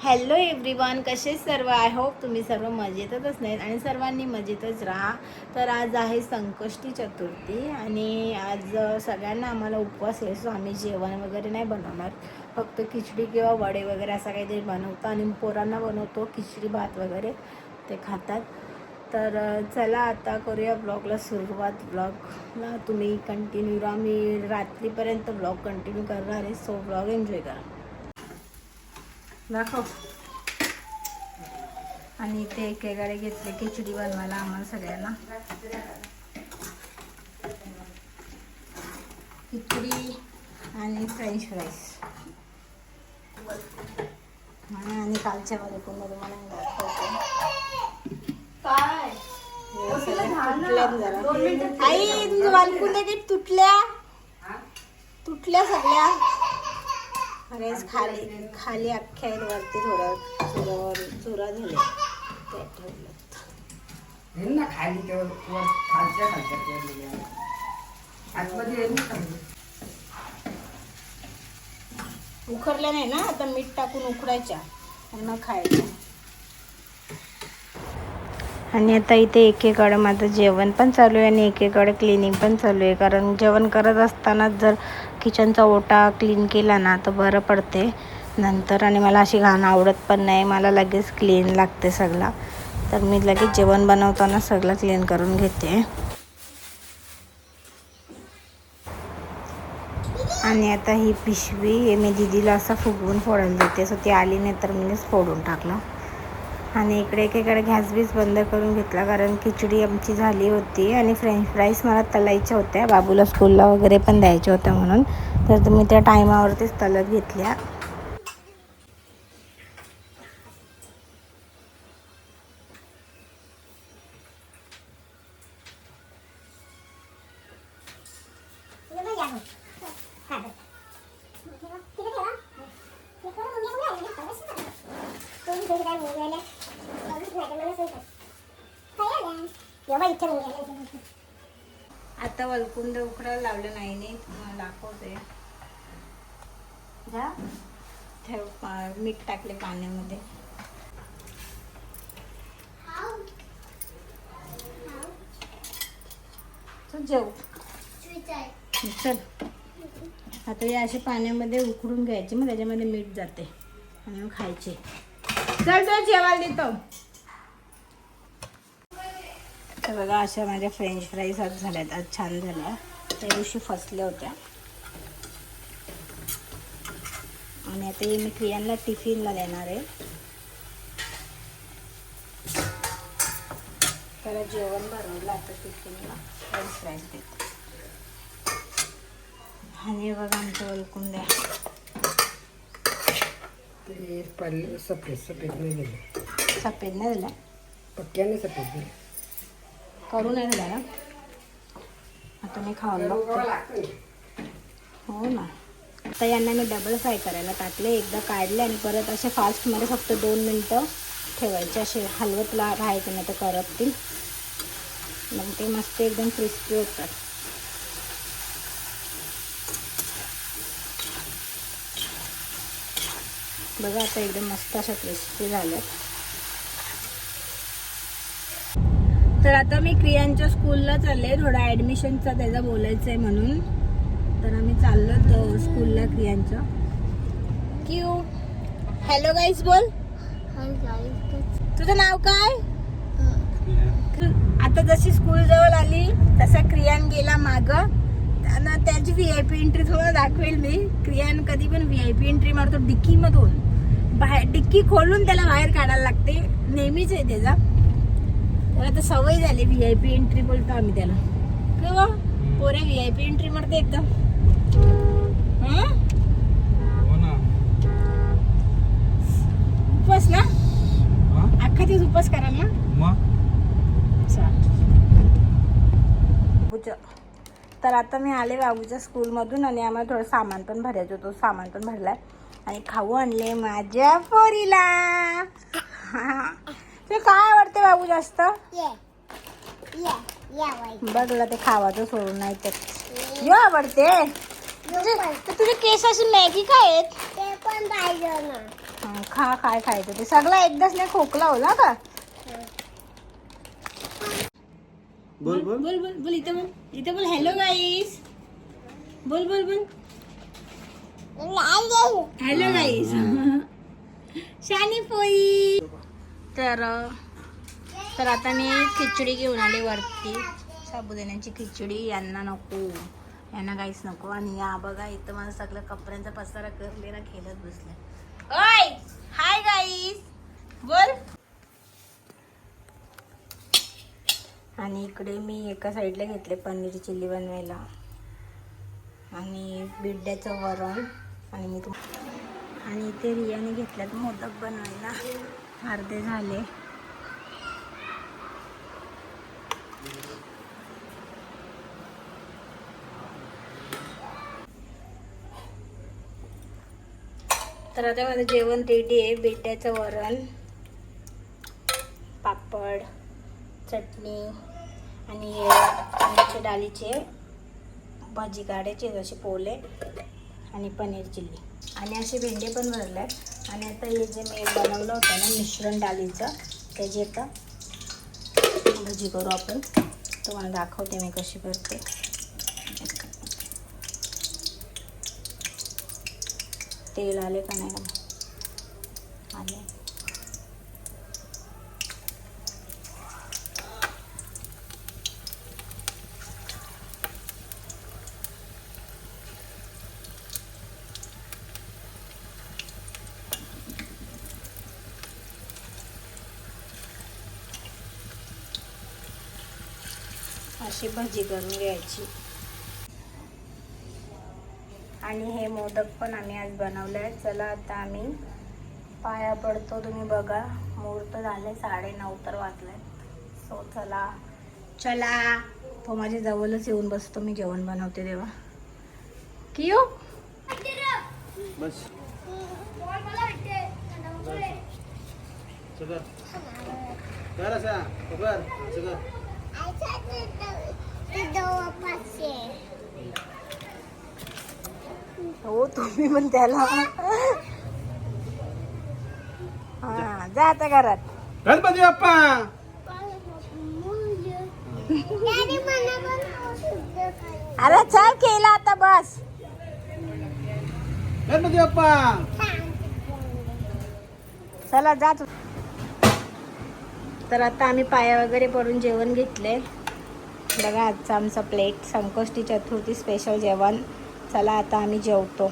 Hello everyone, कसे सर्व. I hope तुम्ही सर्व मजेतच नाहीत आणि सर्वांनी मजेतच राहा. तर आज आहे संकष्टी चतुर्थी आणि आज सगळ्यांना आम्हाला उपवास आहे. सो आम्ही जेवण वगैरे नाही बनवणार, फक्त खिचडी किंवा वडे वगैरे असं काहीतरी बनवतो आणि पोरांना बनवतो खिचडी भात वगैरे, ते खातात. तर चला आता करूया ब्लॉगला सुरुवात. ब्लॉगला तुम्ही कंटिन्यू राहा, मी रात्रीपर्यंत ब्लॉग कंटिन्यू करणार आहे. सो ब्लॉग एन्जॉय करा. दाखव. आणि ते एकेकडे घेतले खिचडी बनवायला आम्हाला सगळ्यांना. खिचडी आणि फ्रेंच फ्राईज आणि कालच्या मध्ये पुन्हा तुम्हाला काय आई तुझं बालकून तुटल्या सगळ्या. अरेच खाली खाली अख्ख्या वरती थोडं चुरा झाले ते ठेवलं ना खाली खालच्या आतमध्ये उखरल्या नाही ना, आता मीठ टाकून उखडायच्या आणि खायच्या. आणि आता इथे एकेकडे माझं जेवण पण चालू आहे आणि एकेकडे क्लिनिंग पण चालू आहे. कारण जेवण करत असतानाच जर किचनचा ओटा क्लीन केला ना तर बरं पडते नंतर. आणि मला अशी घाण आवडत पण नाही, मला लगेच क्लीन लागते सगळं. तर मी लगेच जेवण बनवताना सगळं क्लीन करून घेते. आणि आता ही पिशवी मी दीदीला असं फुगवून फोडायला देते. सो ती आली नाही तर मीच फोडून टाकलं. आणि इकडे एकेकडे गॅस बीस बंद करून घेतला कारण खिचडी आमची झाली होती आणि फ्रेंच फ्राईज मला तळायच्या होत्या, बाबूला स्कूलला वगैरे पण द्यायच्या होत्या म्हणून. तर मी त्या टायमावरतीच तळत घेतल्या. आता वलकुंड उकडायला लावलं नाही दाखवते. ठेव, मीठ टाकले पाण्यामध्ये. जेव चल. आता हे असे पाण्यामध्ये उकडून घ्यायचे, मग त्याच्यामध्ये मीठ जाते आणि मग खायचे. चल तो जेवायला देतो. तर बघा अशा माझ्या फ्रेंच फ्राईज आज झाल्यात, आज छान झाल्या. त्या दिवशी फसल्या होत्या. आणि आता हे मी क्रियांना टिफिनला देणार आहे. त्याला जेवण बनवलं आता टिफिनला फ्रेंच फ्राईज देते. आणि बघा आमचं वलकुंड्या सफेद नाही दिले. सफेद नाही दिला, पक्क्याने सफेद दिले. करू नाही दिला ना. आता मी खाऊन बघते. हो ना. आता यांना मी डबल फ्राय करायला टाकले, एकदा काढले आणि परत असे फास्टमध्ये फक्त 2 मिनटं ठेवायचे. असे हलवत राहायचं नाही तर करपतील, मग ते मस्त एकदम क्रिस्पी होतात. बघा आता एकदम मस्त अशा क्रिस्पी झाल्यात. तर आता मी क्रियांच्या स्कूलला चालले, थोडा ॲडमिशनचा त्याचा बोलायचं आहे म्हणून. तर आम्ही चाललो तो स्कूलला क्रियांच्या. क्यू हॅलो गाईज बोल. तुझं नाव काय? आता जशी स्कूल जवळ आली तसा क्रियान गेला मागं. त्याची VIP एंट्री थोडं दाखवेल मी. क्रियान कधी पण VIP एंट्री मारतो डिक्कीमधून. बाहेर डिक्की खोलून त्याला बाहेर काढायला लागते, नेहमीच आहे त्याचा. त्याला आता सवय झाली VIP एंट्री बोलतो आम्ही त्याला. किंवा पोरे VIP एंट्री मारते एकदम. उपवास ना, अख्खा दिवस उपवास कराल ना. तर आता मी आले बाबूच्या स्कूलमधून आणि आम्हाला थोडं सामान पण भरायचं होतं, सामान पण भरलाय आणि खाऊ आणले माझ्या पोरीला. ते काय आवडते बाबू जास्त? बघला ते खावाचं सोडून नाही तर यो आवडते. तुझे केस अशी मॅगी काय आहेत? ते पण पाहिजे ना. खा काय खायचं ते सगळं एकदाच नाही खोकला होला का. बोल बोल बोल बोल बोल इथं बोल हॅलो गाईस. बोल बोल बोल हॅलो गाईस. शानी पोई. तर आता मी खिचडी घेऊन आले वरती. साबुदाण्याची खिचडी. यांना नको, यांना काहीच नको. आणि या बघा इथं मला सगळं कपड्यांचा पसारा करलेला खेळत बसले. ओय हाय गाईस बोल. आणि इकडे मी एका साईडला घेतले पनीर चिल्ली बनवायला आणि बिड्याचं वरण. आणि आणि इथे रियाने घेतल्यात मोदक बनवायला. अर्धे झाले. तर आता माझं जेवण रेडी आहे. बिड्याचं वरण, पापड, चटणी आणि तांदळाच्या डाळीचे भाजी काढायचे असे पोले आणि पनीर चिल्ली आणि असे भेंडे पण भरल्यात. आणि आता हे जे मी बनवलं होतं ना मिश्रण डाळीचं त्याची आता भाजी करू आपण. तुम्हाला दाखवते मी कशी करते. तेल आले का नाही आले. अशी भाजी करून घ्यायची. आणि हे मोदक पण आम्ही आज बनवले आहेत. चला आता आम्ही पाया पडतो. तुम्ही बघा मुहूर्त झाले 9:30 तर वाजले. सो चला चला. तो माझ्या जवळच येऊन बसतो मी जेवण बनवते तेव्हा. कियो बस कर असा कर असं कर. हो तुम्ही पण त्याला. हा जा आता घरात. गणपती बाप्पा. अरे चल केला आता बस. गणपती बाप्पा. चला जा तू. तर आता आम्ही पाया वगैरे पडून जेवण घेतले. बघा आजचा आमचा प्लेट संकष्टी चतुर्थी स्पेशल जेवण. चला आता आम्ही जेवतो.